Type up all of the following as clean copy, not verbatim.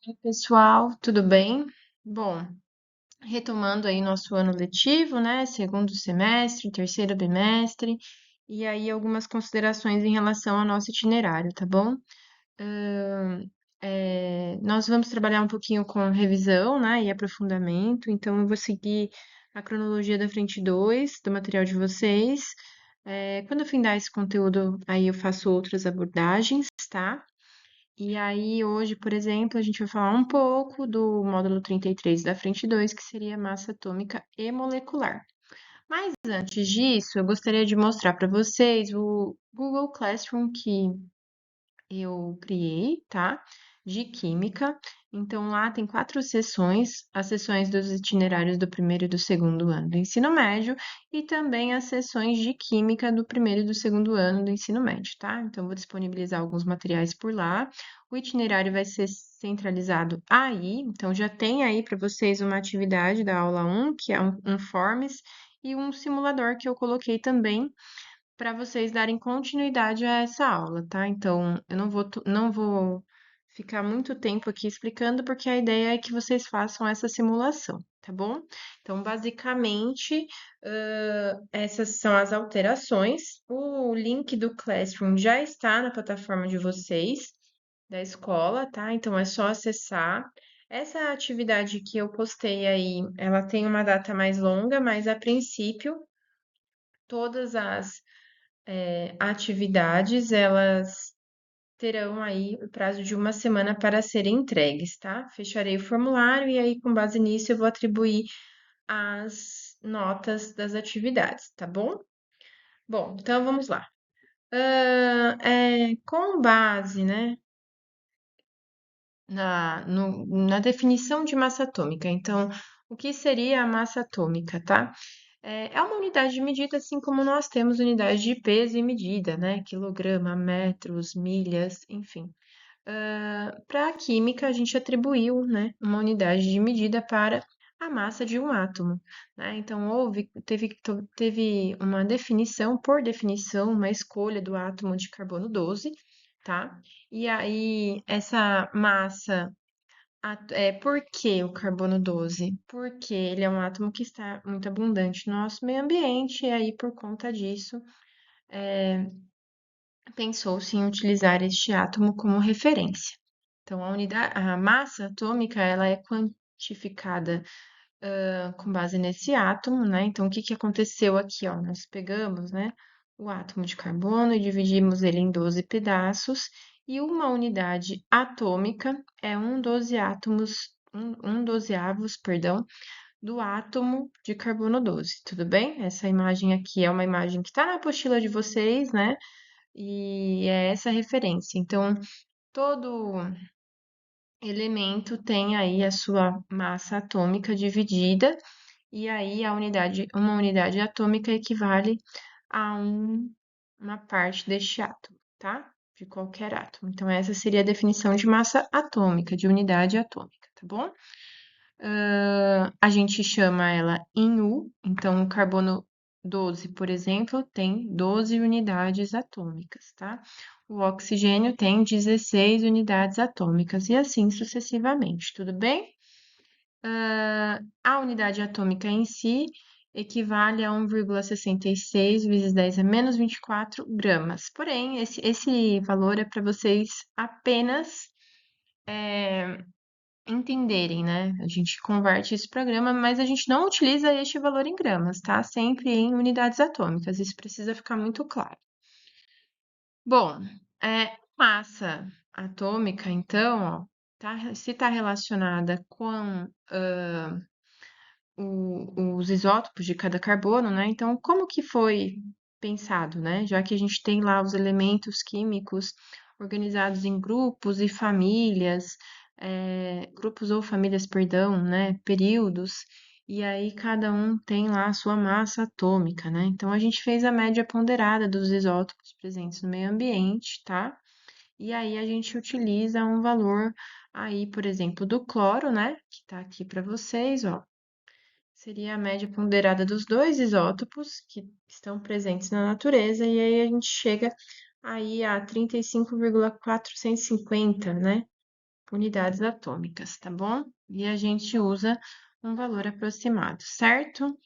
Oi, pessoal, tudo bem? Bom, retomando aí nosso ano letivo, né? Segundo semestre, terceiro bimestre, e aí algumas considerações em relação ao nosso itinerário, tá bom? Ahn, nós vamos trabalhar um pouquinho com revisão, né? E aprofundamento, então eu vou seguir a cronologia da frente 2 do material de vocês. Quando eu findar esse conteúdo, aí eu faço outras abordagens, tá? E aí, hoje, por exemplo, a gente vai falar um pouco do módulo 33 da frente 2, que seria massa atômica e molecular. Mas antes disso, eu gostaria de mostrar para vocês o Google Classroom que eu criei, tá? De química. Então, lá tem 4 sessões, as sessões dos itinerários do primeiro e do segundo ano do ensino médio, e também as sessões de química do primeiro e do segundo ano do ensino médio, tá? Então, vou disponibilizar alguns materiais por lá. O itinerário vai ser centralizado aí, então já tem aí para vocês uma atividade da aula 1, que é um Forms, e um simulador que eu coloquei também para vocês darem continuidade a essa aula, tá? Então, eu não vou ficar muito tempo aqui explicando, porque a ideia é que vocês façam essa simulação, tá bom? Então, basicamente, essas são as alterações. O link do Classroom já está na plataforma de vocês, da escola, tá? Então, é só acessar. Essa atividade que eu postei aí, ela tem uma data mais longa, mas a princípio, todas as atividades, elas terão aí o prazo de uma semana para serem entregues, tá? Fecharei o formulário e aí, com base nisso, eu vou atribuir as notas das atividades, tá bom? Bom, então vamos lá. Com base, né, na definição de massa atômica. Então, o que seria a massa atômica, tá? É uma unidade de medida, assim como nós temos unidades de peso e medida, né? Quilograma, metros, milhas, enfim. Para a química, a gente atribuiu, né, uma unidade de medida para a massa de um átomo, né? Então, teve uma definição, por definição, uma escolha do átomo de carbono 12, tá? E aí, essa massa, por que o carbono 12? Porque ele é um átomo que está muito abundante no nosso meio ambiente, e aí, por conta disso, pensou-se em utilizar este átomo como referência. Então, a massa atômica, ela é quantificada com base nesse átomo, né? Então, o que que aconteceu aqui, ó? Nós pegamos, né, o átomo de carbono e dividimos ele em 12 pedaços, e uma unidade atômica é um 12 átomos, um dozeavos, perdão, do átomo de carbono 12, tudo bem? Essa imagem aqui é uma imagem que está na apostila de vocês, né? E é essa referência. Então, todo elemento tem aí a sua massa atômica dividida, e aí uma unidade atômica equivale a uma parte deste átomo, tá? De qualquer átomo. Então, essa seria a definição de massa atômica, de unidade atômica, tá bom? A gente chama ela em U, então o carbono 12, por exemplo, tem 12 unidades atômicas, tá? O oxigênio tem 16 unidades atômicas e assim sucessivamente, tudo bem? A unidade atômica em si equivale a 1,66 vezes 10 a menos 24 gramas. Porém, esse valor é para vocês apenas entenderem, né? A gente converte esse programa, mas a gente não utiliza este valor em gramas, tá? Sempre em unidades atômicas. Isso precisa ficar muito claro. Bom, massa atômica, então, ó, se está relacionada com os isótopos de cada carbono, né? Então, como que foi pensado, né? Já que a gente tem lá os elementos químicos organizados em grupos e famílias, grupos ou famílias, perdão, né? Períodos, e aí cada um tem lá a sua massa atômica, né? Então, a gente fez a média ponderada dos isótopos presentes no meio ambiente, tá? E aí a gente utiliza um valor aí, por exemplo, do cloro, né? Que tá aqui para vocês, ó. Seria a média ponderada dos dois isótopos que estão presentes na natureza, e aí a gente chega aí a 35,450, né? unidades atômicas, tá bom? E a gente usa um valor aproximado, certo?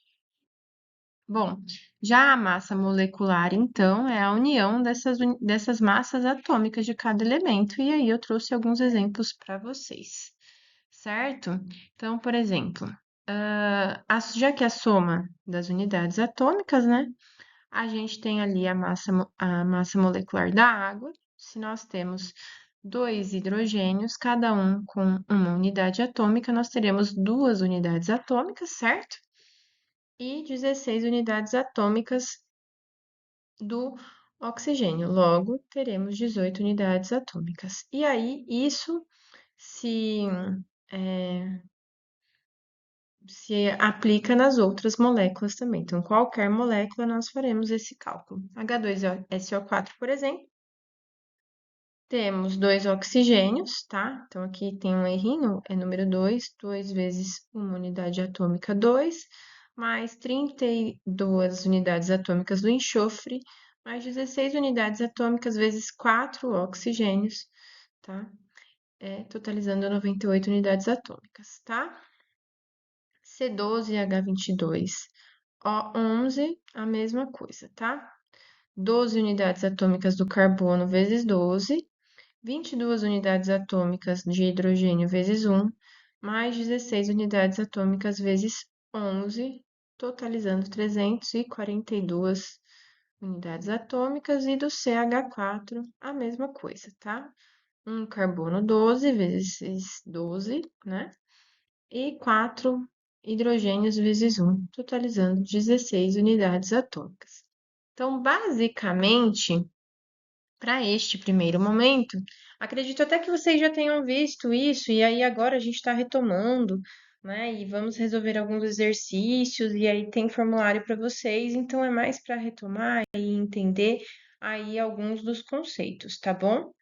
Bom, já a massa molecular, então, é a união dessas massas atômicas de cada elemento, e aí eu trouxe alguns exemplos para vocês, certo? Então, por exemplo, já que a soma das unidades atômicas, né? A gente tem ali a massa molecular da água. Se nós temos dois hidrogênios, cada um com uma unidade atômica, nós teremos duas unidades atômicas, certo? E 16 unidades atômicas do oxigênio. Logo, teremos 18 unidades atômicas. E aí, isso se, é, se aplica nas outras moléculas também. Então, qualquer molécula nós faremos esse cálculo. H2SO4, por exemplo, temos dois oxigênios, tá? Então, aqui tem um errinho, é número 2, 2 vezes uma unidade atômica 2, mais 32 unidades atômicas do enxofre, mais 16 unidades atômicas vezes 4 oxigênios, tá? Totalizando 98 unidades atômicas, tá? C12H22, O11, a mesma coisa, tá? 12 unidades atômicas do carbono vezes 12, 22 unidades atômicas de hidrogênio vezes 1, mais 16 unidades atômicas vezes 11, totalizando 342 unidades atômicas, e do CH4 a mesma coisa, tá? Um carbono 12 vezes 12, né? E 4 hidrogênios vezes 1, totalizando 16 unidades atômicas. Então, basicamente, para este primeiro momento, acredito até que vocês já tenham visto isso, e aí agora a gente está retomando, né? E vamos resolver alguns exercícios, e aí tem formulário para vocês, então é mais para retomar e entender aí alguns dos conceitos, tá bom?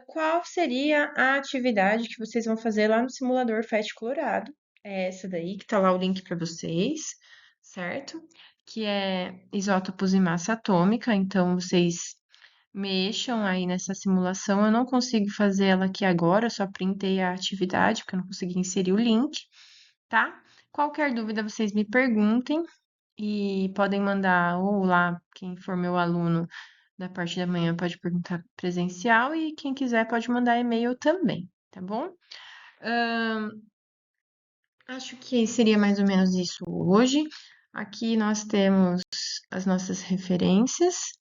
Qual seria a atividade que vocês vão fazer lá no simulador FET Colorado? É essa daí, que tá lá o link para vocês, certo? Que é isótopos e massa atômica, então vocês mexam aí nessa simulação. Eu não consigo fazer ela aqui agora, eu só printei a atividade, porque eu não consegui inserir o link, tá? Qualquer dúvida, vocês me perguntem e podem mandar ou lá, quem for meu aluno da parte da manhã pode perguntar presencial e quem quiser pode mandar e-mail também, tá bom? Acho que seria mais ou menos isso hoje. Aqui nós temos as nossas referências,